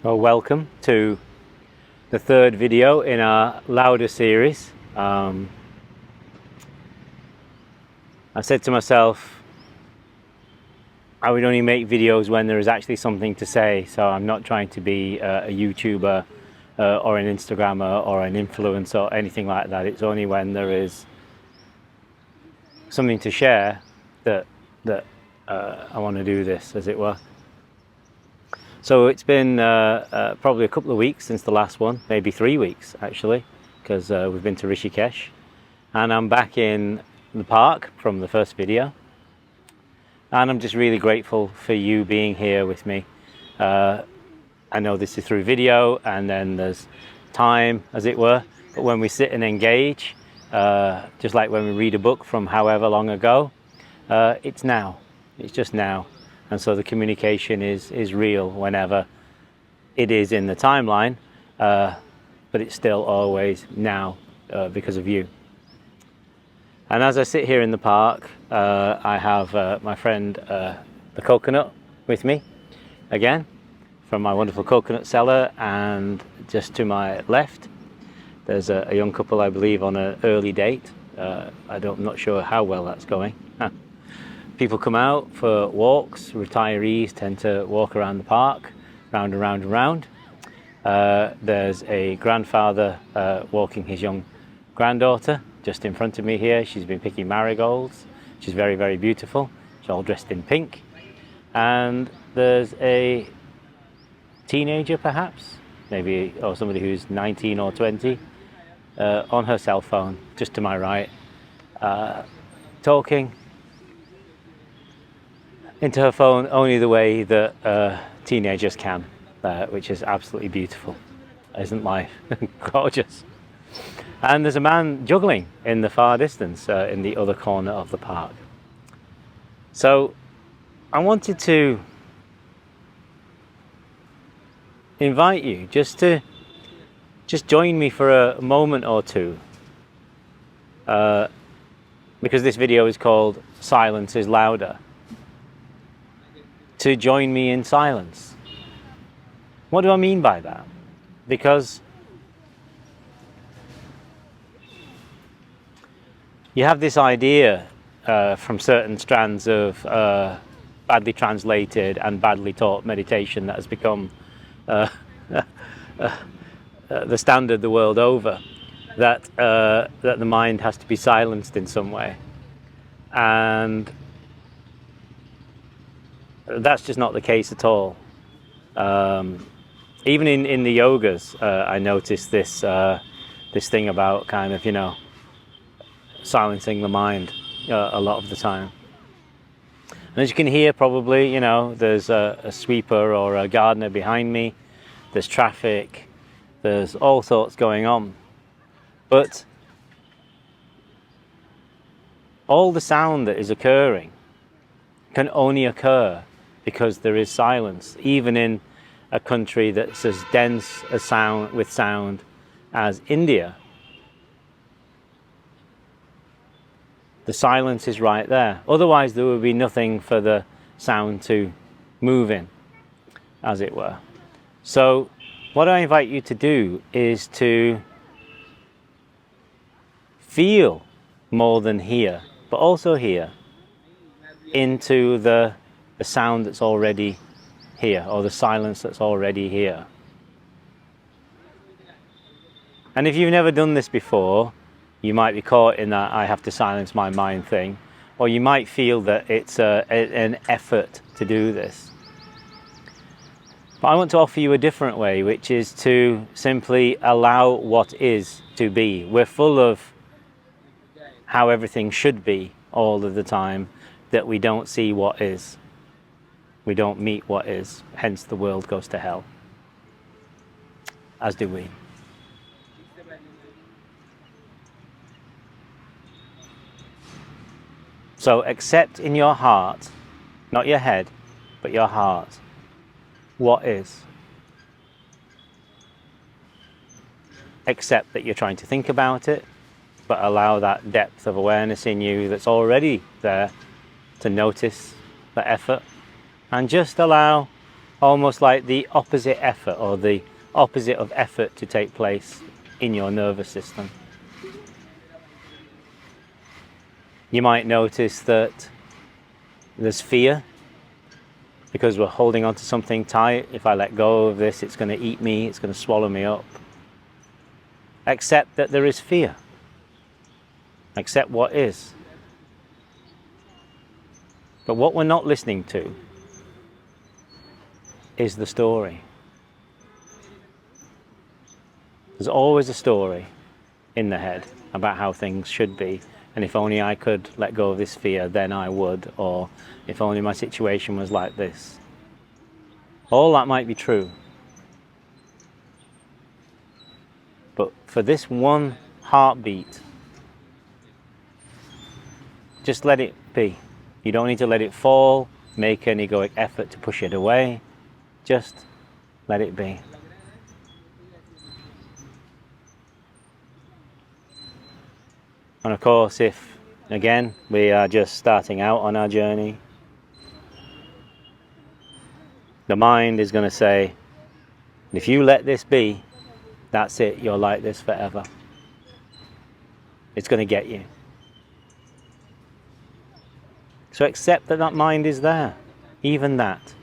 Well, welcome to the third video in our Louder series. I said to myself I would only make videos when there is actually something to say, so I'm not trying to be a YouTuber or an Instagrammer or an influencer or anything like that. It's only when there is something to share that I want to do this, as it were. So it's been probably a couple of weeks since the last one, maybe 3 weeks actually, because we've been to Rishikesh, and I'm back in the park from the first video, and I'm just really grateful for you being here with me. I know this is through video and then there's time, as it were, but when we sit and engage, just like when we read a book from however long ago, it's now, it's just now. And so the communication is real whenever it is in the timeline, but it's still always now because of you. And as I sit here in the park, I have my friend the coconut with me again from my wonderful coconut cellar, and just to my left there's a young couple, I believe, on an early date. I'm not sure how well that's going. People come out for walks. Retirees tend to walk around the park, round and round and round. There's a grandfather walking his young granddaughter just in front of me here. She's been picking marigolds. She's very, very beautiful. She's all dressed in pink. And there's a teenager, perhaps, maybe, or somebody who's 19 or 20, on her cell phone, just to my right, talking into her phone only the way that teenagers can, which is absolutely beautiful. Isn't life gorgeous? And there's a man juggling in the far distance, in the other corner of the park. So I wanted to invite you just join me for a moment or two, because this video is called Silence is Louder. To join me in silence. What do I mean by that? Because you have this idea from certain strands of badly translated and badly taught meditation that has become the standard the world over, that the mind has to be silenced in some way, and that's just not the case at all. Even in the yogas, I noticed this thing about kind of, silencing the mind a lot of the time. And as you can hear, probably, there's a sweeper or a gardener behind me. There's traffic. There's all sorts going on. But all the sound that is occurring can only occur because there is silence, even in a country that's as dense as sound as India. The silence is right there. Otherwise there would be nothing for the sound to move in, as it were. So what I invite you to do is to feel more than hear, but also hear into the sound that's already here, or the silence that's already here. And if you've never done this before, you might be caught in that I have to silence my mind thing, or you might feel that it's an effort to do this. But I want to offer you a different way, which is to simply allow what is to be. We're full of how everything should be all of the time, that we don't see what is. We don't meet what is, hence the world goes to hell, as do we. So accept in your heart, not your head, but your heart, what is. Accept that you're trying to think about it, but allow that depth of awareness in you that's already there to notice the effort, and just allow almost like the opposite effort, or the opposite of effort to take place in your nervous system. You might notice that there's fear because we're holding on to something tight. If I let go of this, it's going to eat me, it's going to swallow me up. Accept that there is fear. Accept what is. But what we're not listening to is the story. There's always a story in the head about how things should be, and if only I could let go of this fear, then I would, or if only my situation was like this. All that might be true. But for this one heartbeat, just let it be. You don't need to let it fall, make any egoic effort to push it away. Just let it be. And of course, if, again, we are just starting out on our journey, the mind is going to say, if you let this be, that's it, you're like this forever. It's going to get you. So accept that that mind is there, even that.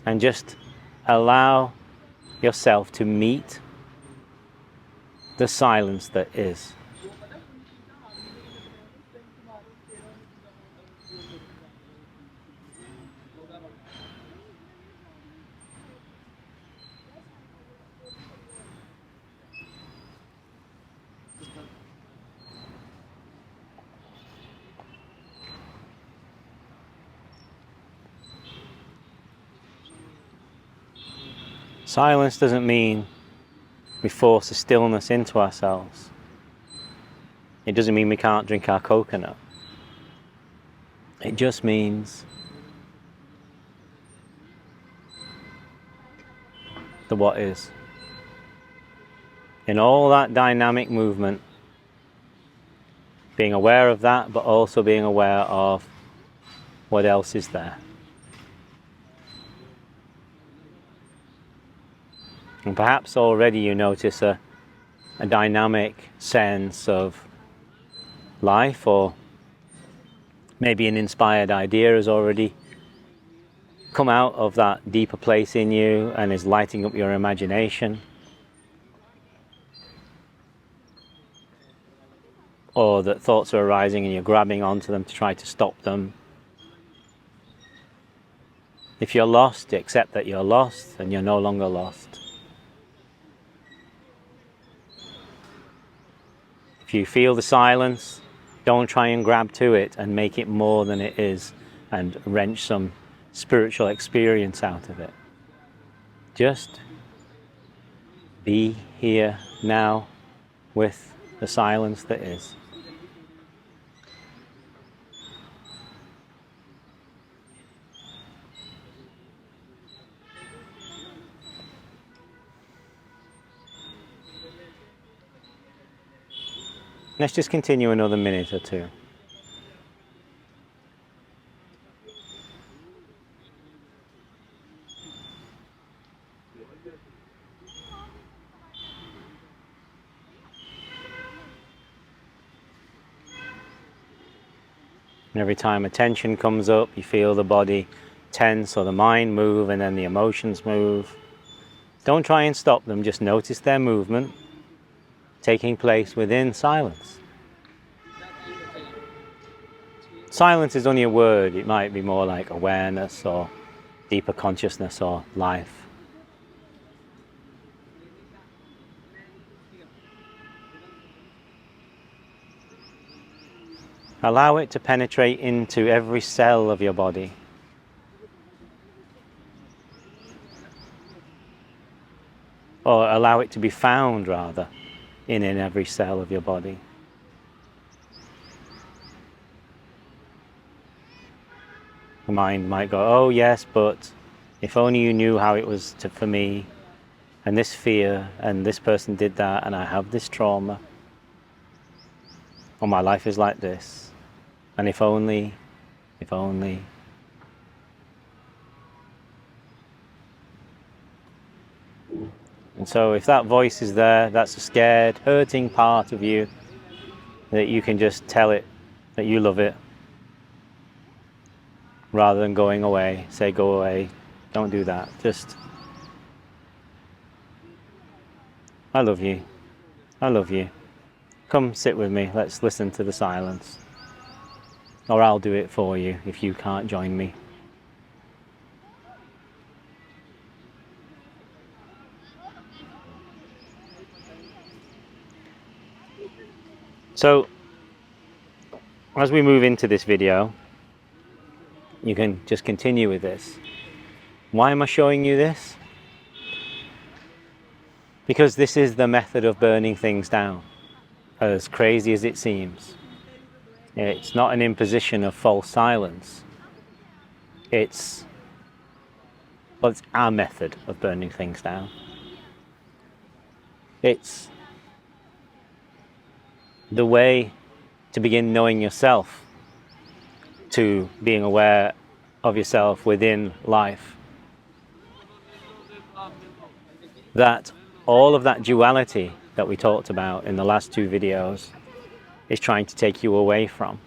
And just allow yourself to meet the silence that is. Silence doesn't mean we force a stillness into ourselves. It doesn't mean we can't drink our coconut. It just means the what is. In all that dynamic movement, being aware of that, but also being aware of what else is there. And perhaps already you notice a dynamic sense of life, or maybe an inspired idea has already come out of that deeper place in you and is lighting up your imagination. Or that thoughts are arising and you're grabbing onto them to try to stop them. If you're lost, accept that you're lost and you're no longer lost. If you feel the silence, don't try and grab to it and make it more than it is and wrench some spiritual experience out of it. Just be here now with the silence that is. Let's just continue another minute or two. And every time attention comes up, you feel the body tense or the mind move, and then the emotions move. Don't try and stop them, just notice their movement taking place within silence. Silence is only a word. It might be more like awareness or deeper consciousness or life. Allow it to penetrate into every cell of your body. Or allow it to be found, rather, in every cell of your body. The mind might go, oh yes, but if only you knew how it was for me, and this fear, and this person did that, and I have this trauma, or my life is like this, and if only. And so if that voice is there, that's a scared, hurting part of you, that you can just tell it that you love it, rather than going away. Say, go away. Don't do that. Just, I love you. I love you. Come sit with me. Let's listen to the silence. Or I'll do it for you if you can't join me. So, as we move into this video, you can just continue with this. Why am I showing you this? Because this is the method of burning things down, as crazy as it seems. It's not an imposition of false silence. It's our method of burning things down. It's the way to begin knowing yourself, to being aware of yourself within life. That all of that duality that we talked about in the last two videos is trying to take you away from.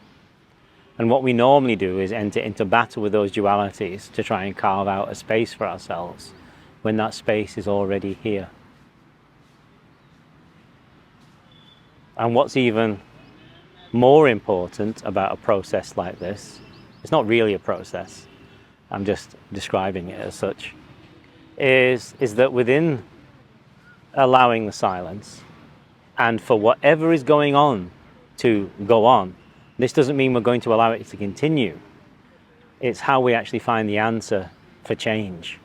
And what we normally do is enter into battle with those dualities to try and carve out a space for ourselves when that space is already here. And what's even more important about a process like this, it's not really a process, I'm just describing it as such, is that within allowing the silence, and for whatever is going on to go on, this doesn't mean we're going to allow it to continue. It's how we actually find the answer for change.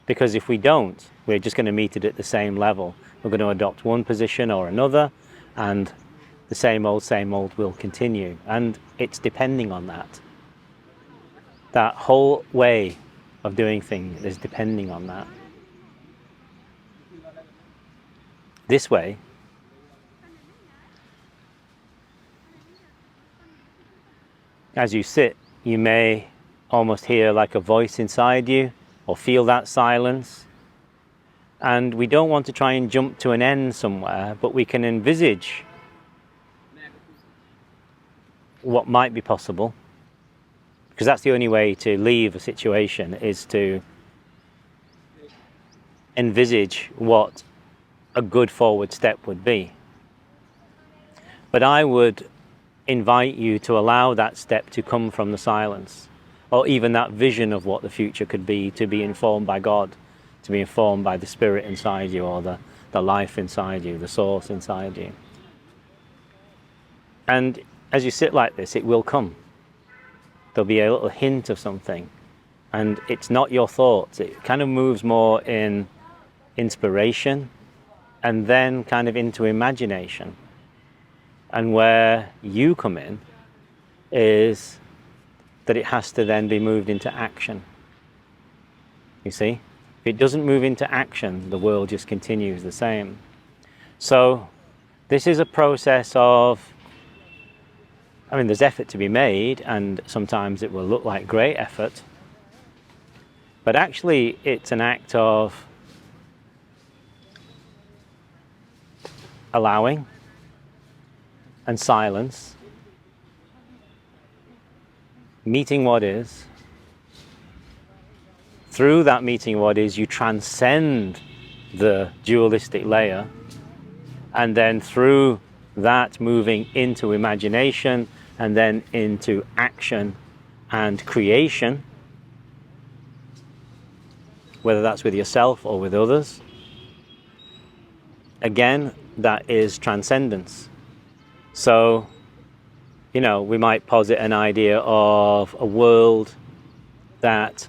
Because if we don't, we're just going to meet it at the same level. We're going to adopt one position or another, and the same old will continue. And it's depending on that. That whole way of doing things is depending on that. This way, as you sit, you may almost hear like a voice inside you, or feel that silence. And we don't want to try and jump to an end somewhere, but we can envisage what might be possible, because that's the only way to leave a situation, is to envisage what a good forward step would be. But I would invite you to allow that step to come from the silence, or even that vision of what the future could be, to be informed by God, to be informed by the spirit inside you, or the life inside you, the source inside you. And as you sit like this, it will come. There'll be a little hint of something, and it's not your thoughts. It kind of moves more in inspiration and then kind of into imagination. And where you come in is that it has to then be moved into action. You see? If it doesn't move into action, the world just continues the same. So this is a process of, there's effort to be made, and sometimes it will look like great effort, but actually it's an act of allowing and silence, meeting what is. Through that meeting what is, you transcend the dualistic layer, and then through that moving into imagination, and then into action and creation, whether that's with yourself or with others. Again, that is transcendence. So, we might posit an idea of a world that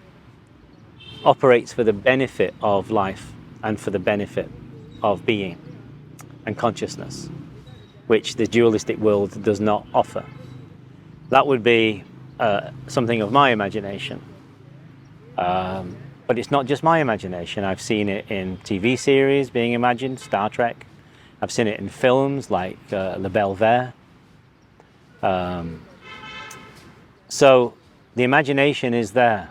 operates for the benefit of life and for the benefit of being and consciousness, which the dualistic world does not offer. That would be something of my imagination. But it's not just my imagination. I've seen it in TV series being imagined, Star Trek. I've seen it in films like La Belle Verte. So the imagination is there.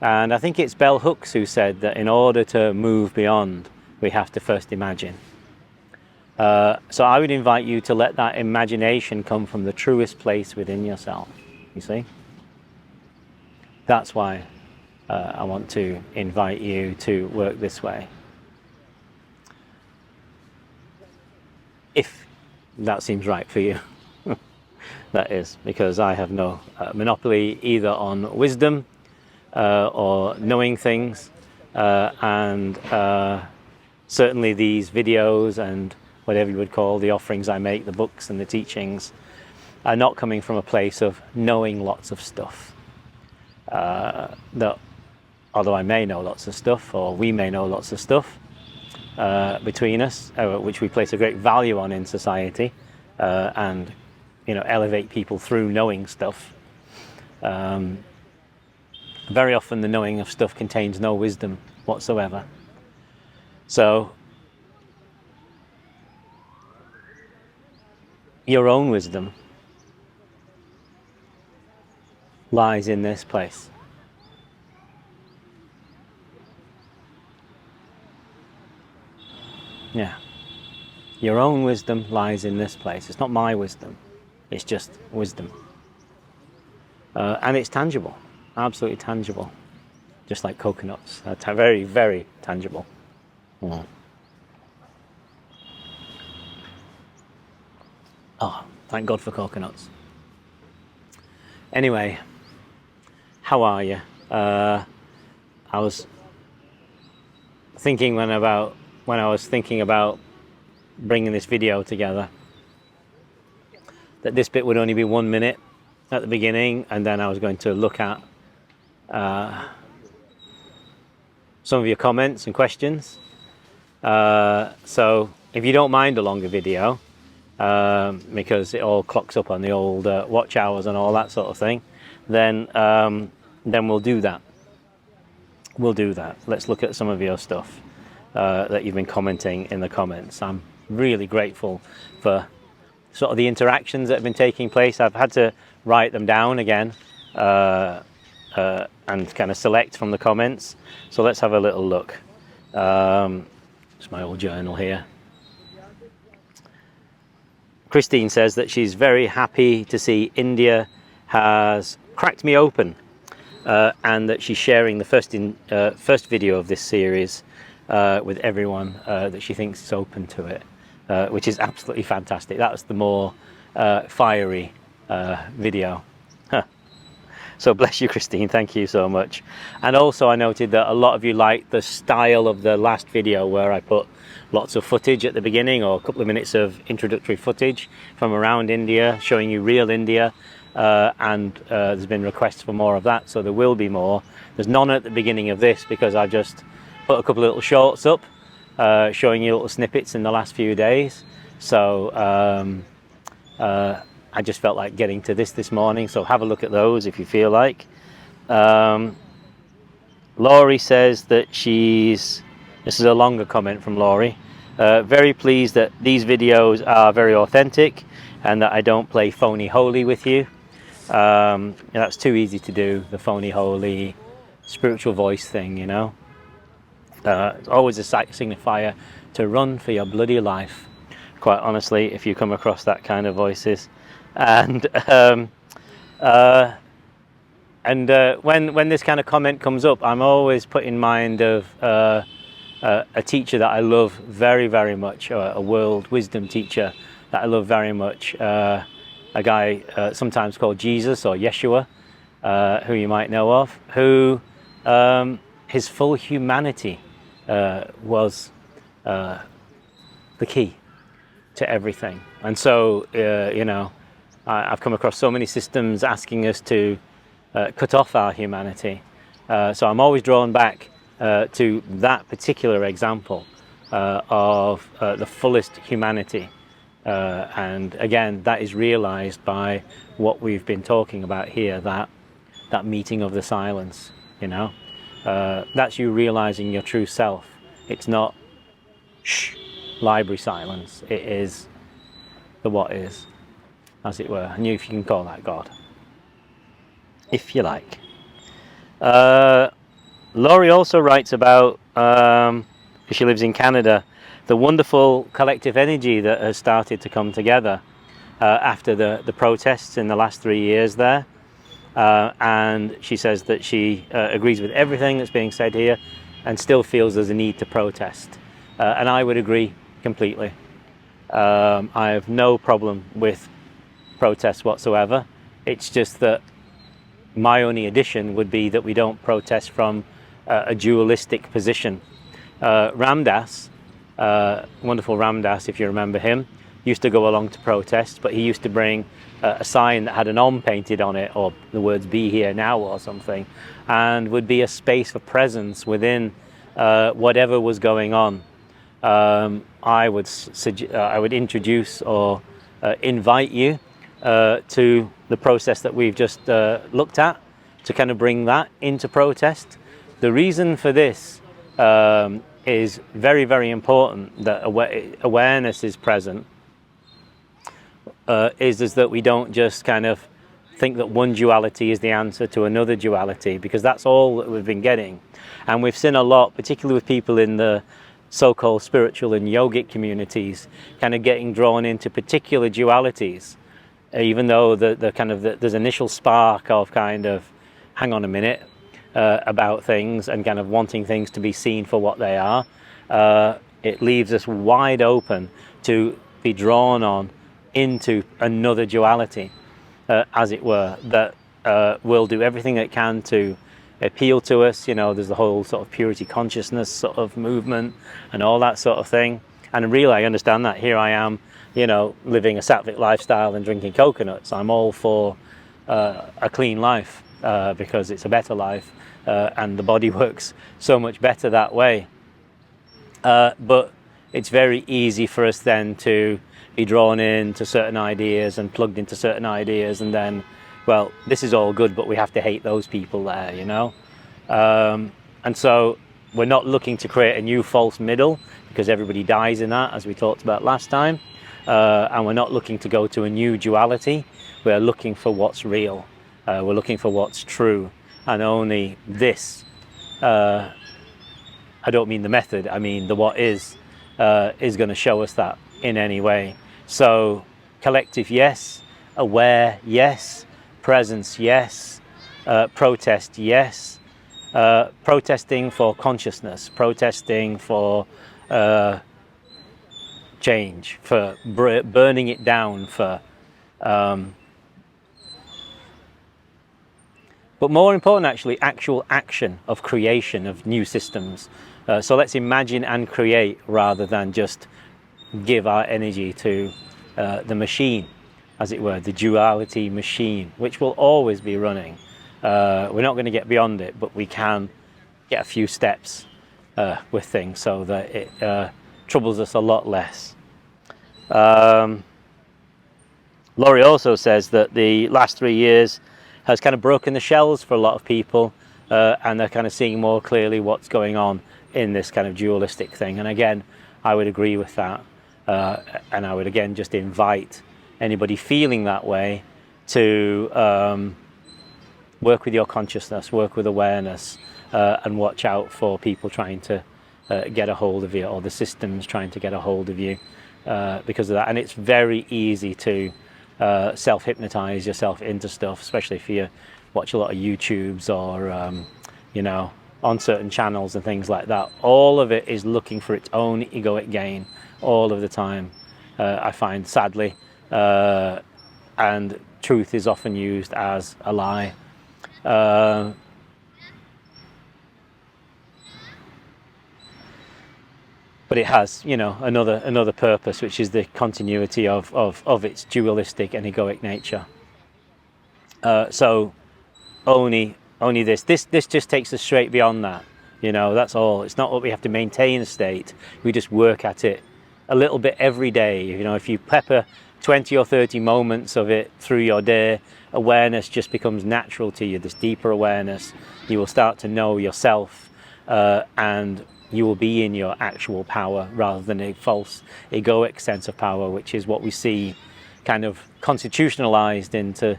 And I think it's Bell Hooks who said that in order to move beyond, we have to first imagine. So I would invite you to let that imagination come from the truest place within yourself, you see? That's why I want to invite you to work this way. If that seems right for you. That is, because I have no monopoly either on wisdom or knowing things, and certainly these videos and whatever you would call the offerings I make, the books and the teachings, are not coming from a place of knowing lots of stuff. That, although I may know lots of stuff, or we may know lots of stuff between us, which we place a great value on in society, and elevate people through knowing stuff. Very often the knowing of stuff contains no wisdom whatsoever. So your own wisdom lies in this place. Yeah. Your own wisdom lies in this place. It's not my wisdom. It's just wisdom. And it's tangible. Absolutely tangible. Just like coconuts. Very, very tangible. Mm. Oh, thank God for coconuts. Anyway, how are you? I was thinking when I was thinking about bringing this video together, that this bit would only be 1 minute at the beginning, and then I was going to look at some of your comments and questions. So if you don't mind a longer video, because it all clocks up on the old watch hours and all that sort of thing, then we'll do that. We'll do that. Let's look at some of your stuff that you've been commenting in the comments. I'm really grateful for sort of the interactions that have been taking place. I've had to write them down again and kind of select from the comments. So let's have a little look. It's my old journal here. Christine says that she's very happy to see India has cracked me open, and that she's sharing the first video of this series with everyone that she thinks is open to it, which is absolutely fantastic. That was the more fiery video. So bless you, Christine, thank you so much. And also I noted that a lot of you liked the style of the last video where I put lots of footage at the beginning, or a couple of minutes of introductory footage from around India, showing you real India, and there's been requests for more of that, so there will be more. There's none at the beginning of this because I just put a couple of little shorts up showing you little snippets in the last few days. So I just felt like getting to this morning, so have a look at those if you feel like. Laurie says that this is a longer comment from Laurie, very pleased that these videos are very authentic and that I don't play phony holy with you. That's too easy to do, the phony holy spiritual voice thing, It's always a signifier to run for your bloody life, quite honestly, if you come across that kind of voices. And when this kind of comment comes up, I'm always put in mind of a teacher that I love very, very much, a world wisdom teacher that I love very much, a guy sometimes called Jesus or Yeshua, who you might know of, who his full humanity was the key to everything. And so, I've come across so many systems asking us to cut off our humanity. So I'm always drawn back to that particular example of the fullest humanity. And again, that is realized by what we've been talking about here, that meeting of the silence, That's you realizing your true self. It's not library silence. It is the what is, as it were. And if you can call that God, if you like. Laurie also writes about, she lives in Canada, the wonderful collective energy that has started to come together after the protests in the last 3 years there. And she says that she agrees with everything that's being said here and still feels there's a need to protest. And I would agree completely. I have no problem with protests whatsoever. It's just that my only addition would be that we don't protest from a dualistic position. Ramdas, wonderful Ramdas, if you remember him, used to go along to protest, but he used to bring a sign that had an Om painted on it, or the words "Be Here Now" or something, and would be a space for presence within whatever was going on. I would introduce or invite you to the process that we've just looked at, to kind of bring that into protest. The reason for this is very, very important, that awareness is present, is that we don't just kind of think that one duality is the answer to another duality, because that's all that we've been getting. And we've seen a lot, particularly with people in the so-called spiritual and yogic communities, kind of getting drawn into particular dualities, even though there's initial spark of kind of, hang on a minute, about things and kind of wanting things to be seen for what they are. It leaves us wide open to be drawn on into another duality, as it were, that will do everything it can to appeal to us. You know, there's the whole sort of purity consciousness sort of movement and all that sort of thing. And really, I understand that. Here I am, you know, living a sattvic lifestyle and drinking coconuts. I'm all for a clean life because it's a better life, and the body works so much better that way. But it's very easy for us then to be drawn into certain ideas and plugged into certain ideas, and then, well, this is all good, but we have to hate those people there, you know. And so we're not looking to create a new false middle, because everybody dies in that, as we talked about last time. And we're not looking to go to a new duality. We're looking for what's real. We're looking for what's true. And only this, I don't mean the method, I mean the what is going to show us that in any way. So collective, yes. Aware, yes. Presence, yes. Protest, yes. Protesting for consciousness, protesting for change, for burning it down, for but more important, actually, actual action of creation of new systems. So let's imagine and create, rather than just give our energy to the machine, as it were, the duality machine, which will always be running. We're not going to get beyond it, but we can get a few steps with things so that it troubles us a lot less. Laurie also says that the last 3 years has kind of broken the shells for a lot of people, and they're kind of seeing more clearly what's going on in this kind of dualistic thing. And again, I would agree with that, and I would again just invite anybody feeling that way to work with your consciousness, work with awareness, and watch out for people trying to get a hold of you, or the systems trying to get a hold of you because of that. And it's very easy to self-hypnotize yourself into stuff, especially if you watch a lot of YouTubes or you know, on certain channels and things like that. All of it is looking for its own egoic gain all of the time, I find, sadly, and truth is often used as a lie. But it has, you know, another purpose, which is the continuity of its dualistic and egoic nature. So only this just takes us straight beyond that. You know, that's all. It's not what we have to maintain a state. We just work at it a little bit every day. You know, if you pepper 20 or 30 moments of it through your day, awareness just becomes natural to you. This deeper awareness, you will start to know yourself, and you will be in your actual power rather than a false egoic sense of power, which is what we see kind of constitutionalized into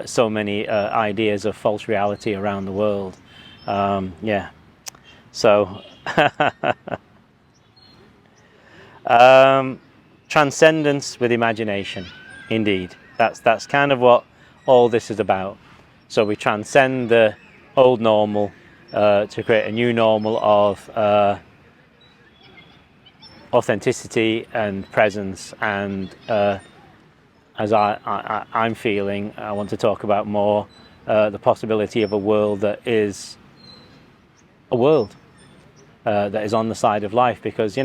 so many ideas of false reality around the world. Yeah, So transcendence with imagination, indeed. That's kind of what all this is about. So we transcend the old normal to create a new normal of authenticity and presence. And as I'm feeling, I want to talk about more the possibility of a world that is a world that is on the side of life, because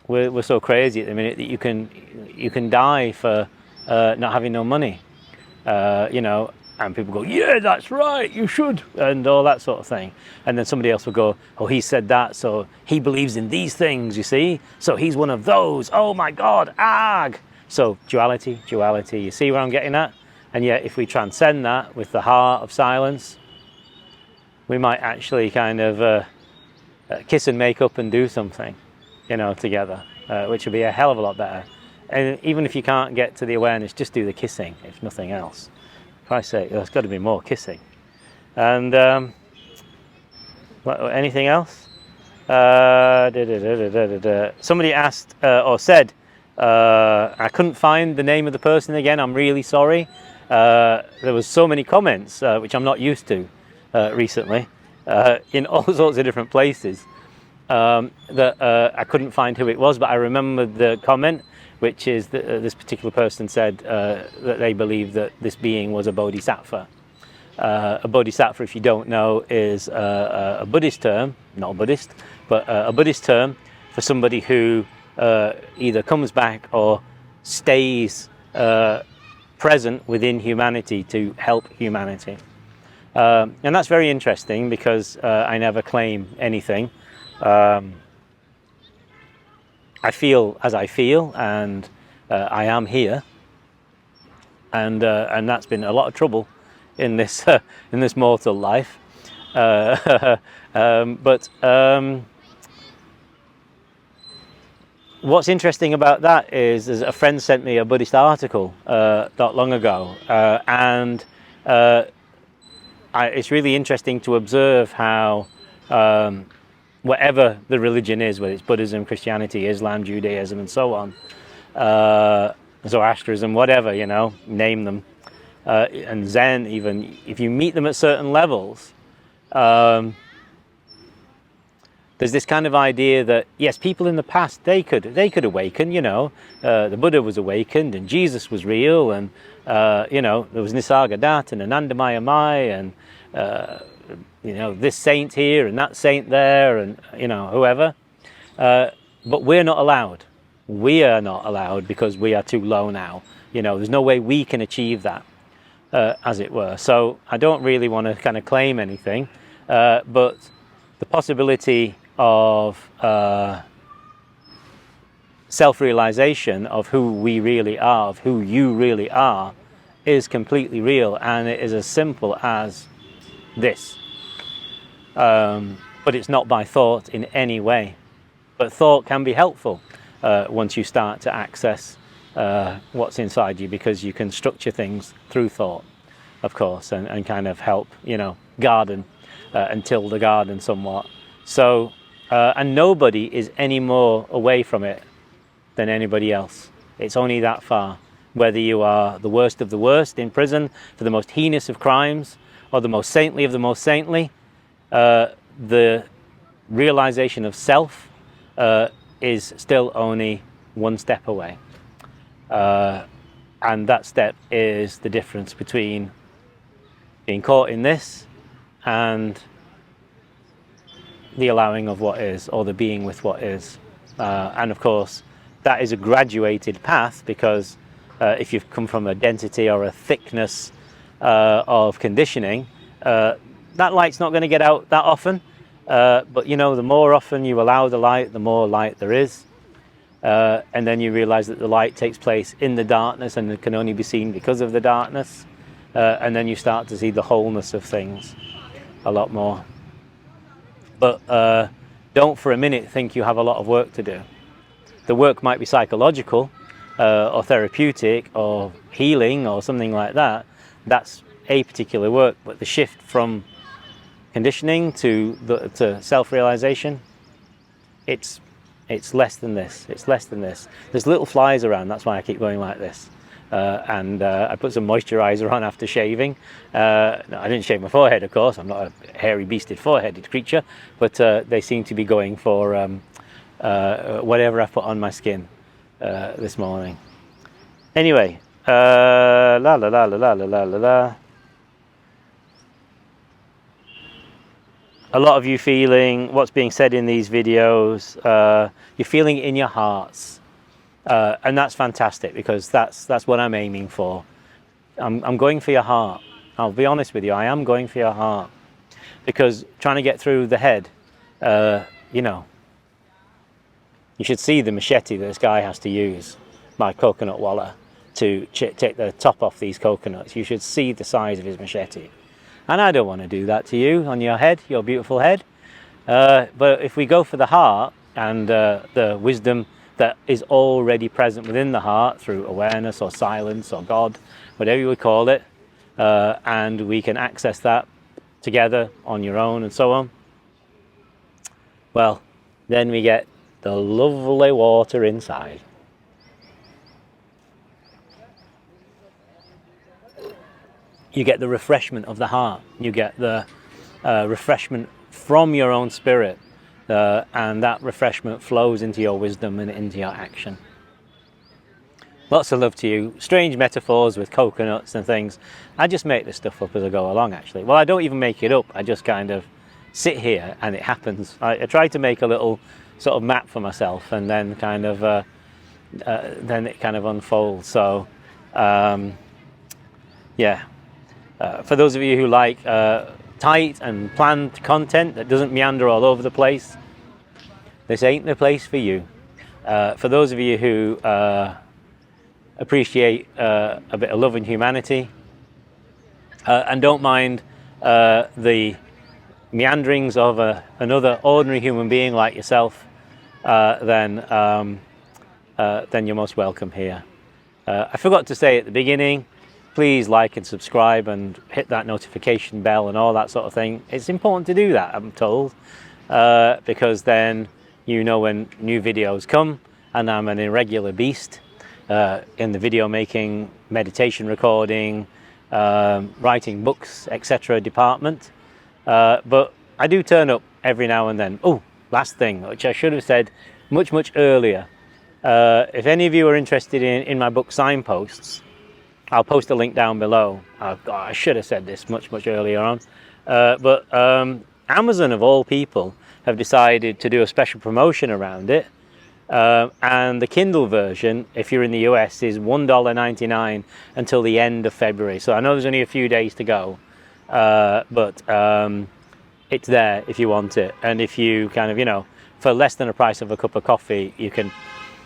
we're so crazy at the minute that you can die for not having no money, and people go, yeah, that's right, you should, and all that sort of thing. And then somebody else will go, oh, he said that, so he believes in these things, you see, so he's one of those, oh my God, ag. So duality, you see where I'm getting at? And yet if we transcend that with the heart of silence, we might actually kind of kiss and make up and do something, together, which would be a hell of a lot better. And even if you can't get to the awareness, just do the kissing, if nothing else. For Christ's sake, there's got to be more kissing. And anything else? Somebody asked or said, I couldn't find the name of the person again, I'm really sorry. There was so many comments, which I'm not used to recently, in all sorts of different places, that I couldn't find who it was, but I remember the comment, which is that this particular person said that they believe that this being was a bodhisattva. A bodhisattva, if you don't know, is a Buddhist term, not a Buddhist, but a Buddhist term for somebody who either comes back or stays present within humanity to help humanity. And that's very interesting, because I never claim anything. I feel as I feel, and I am here, and that's been a lot of trouble in this mortal life. But what's interesting about that is a friend sent me a Buddhist article not long ago, and it's really interesting to observe how whatever the religion is, whether it's Buddhism, Christianity, Islam, Judaism, and so on, Zoroastrianism, whatever, name them, and Zen even, if you meet them at certain levels, there's this kind of idea that, yes, people in the past, they could awaken, the Buddha was awakened, and Jesus was real, and, there was Nisargadatta and Anandamaya Mai, and, this saint here and that saint there, and whoever, but we're not allowed. We are not allowed, because we are too low now. There's no way we can achieve that, as it were. So I don't really want to kind of claim anything, but the possibility of self-realization of who we really are, of who you really are, is completely real, and it is as simple as this. But it's not by thought in any way. But thought can be helpful once you start to access what's inside you, because you can structure things through thought, of course, and kind of help, garden and till the garden somewhat. So, and nobody is any more away from it than anybody else. It's only that far. Whether you are the worst of the worst in prison for the most heinous of crimes, or the most saintly of the most saintly, the realization of self is still only one step away. And that step is the difference between being caught in this and the allowing of what is, or the being with what is. And of course, that is a graduated path, because if you've come from a density or a thickness of conditioning, that light's not going to get out that often, but the more often you allow the light, the more light there is, and then you realize that the light takes place in the darkness and it can only be seen because of the darkness, and then you start to see the wholeness of things a lot more. But don't for a minute think you have a lot of work to do. The work might be psychological, or therapeutic, or healing, or something like that. That's a particular work, but the shift from conditioning to self-realization, it's less than this. It's less than this. There's little flies around. That's why I keep going like this. And I put some moisturizer on after shaving. No, I didn't shave my forehead, of course. I'm not a hairy, beasted, foreheaded creature, but they seem to be going for whatever I put on my skin this morning. Anyway, la la la la la la la la. A lot of you feeling what's being said in these videos. You're feeling it in your hearts. And that's fantastic, because that's what I'm aiming for. I'm going for your heart. I'll be honest with you, I am going for your heart, because trying to get through the head, you know, you should see the machete that this guy has to use, my coconut wallah, to take the top off these coconuts. You should see the size of his machete. And I don't want to do that to you on your head, your beautiful head. But if we go for the heart and the wisdom that is already present within the heart through awareness or silence or God, whatever you would call it, and we can access that together on your own and so on, well, then we get the lovely water inside. You get the refreshment of the heart. You get the refreshment from your own spirit. And that refreshment flows into your wisdom and into your action. Lots of love to you. Strange metaphors with coconuts and things. I just make this stuff up as I go along, actually. Well, I don't even make it up. I just kind of sit here and it happens. I try to make a little sort of map for myself, and then kind of then it kind of unfolds. So yeah, for those of you who like tight and planned content that doesn't meander all over the place, this ain't the place for you. For those of you who appreciate a bit of love and humanity, and don't mind the meanderings of another ordinary human being like yourself, then you're most welcome here. I forgot to say at the beginning, please like and subscribe and hit that notification bell and all that sort of thing. It's important to do that, I'm told, because then you know when new videos come, and I'm an irregular beast in the video making, meditation recording, writing books, etc. department. But I do turn up every now and then. Oh, last thing, which I should have said much earlier. If any of you are interested in my book Signposts, I'll post a link down below. I should have said this much earlier on. But Amazon, of all people, have decided to do a special promotion around it. And the Kindle version, if you're in the US, is $1.99 until the end of February. So I know there's only a few days to go. But it's there if you want it. And if you kind of, you know, for less than the price of a cup of coffee, you can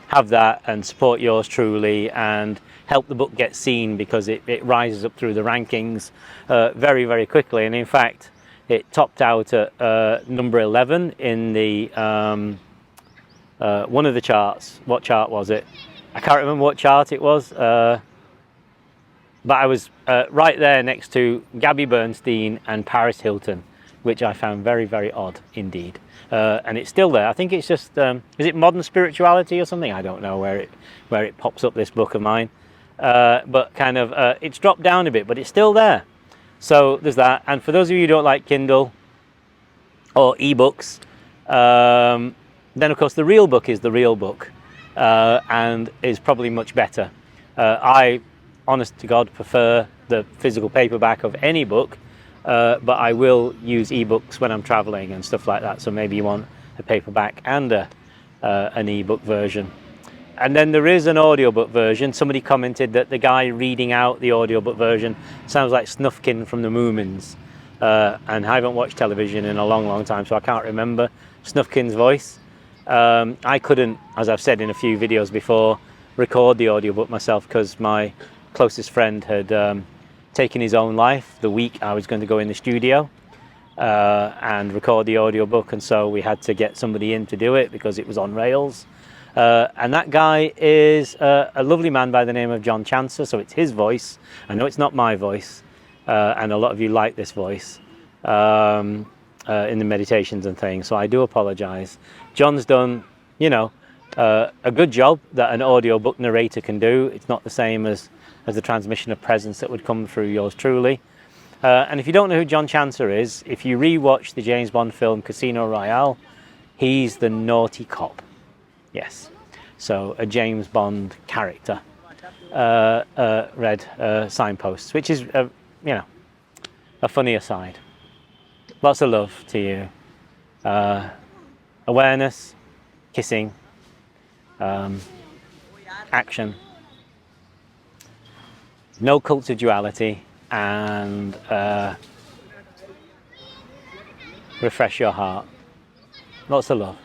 have that and support yours truly and help the book get seen, because it rises up through the rankings very quickly. And in fact, it topped out at number 11 in the one of the charts. What chart was it? I can't remember what chart it was, but I was right there next to Gabby Bernstein and Paris Hilton, which I found very odd indeed. And it's still there. I think it's just is it Modern Spirituality or something? I don't know where it pops up, this book of mine. But kind of it's dropped down a bit, but it's still there. So there's that. And for those of you who don't like Kindle or ebooks, then of course the real book is the real book, and is probably much better. I, honest to God, prefer the physical paperback of any book, but I will use ebooks when I'm traveling and stuff like that. So maybe you want a paperback and an ebook version. And then there is an audiobook version. Somebody commented that the guy reading out the audiobook version sounds like Snufkin from the Moomins. And I haven't watched television in a long time, so I can't remember Snufkin's voice. I couldn't, as I've said in a few videos before, record the audiobook myself, because my closest friend had taken his own life the week I was going to go in the studio and record the audiobook, and so we had to get somebody in to do it because it was on rails. And that guy is a lovely man by the name of John Chancer, so it's his voice. I know it's not my voice, and a lot of you like this voice. in the meditations and things, so I do apologize. John's done, you know, a good job that an audiobook narrator can do. It's not the same as the transmission of presence that would come through yours truly. And if you don't know who John Chancer is, if you re-watch the James Bond film Casino Royale, he's the naughty cop. Yes, so a James Bond character. Read Signposts, which is, you know, a funny aside. Lots of love to you. Awareness, kissing, action, no cult of duality, and refresh your heart. Lots of love.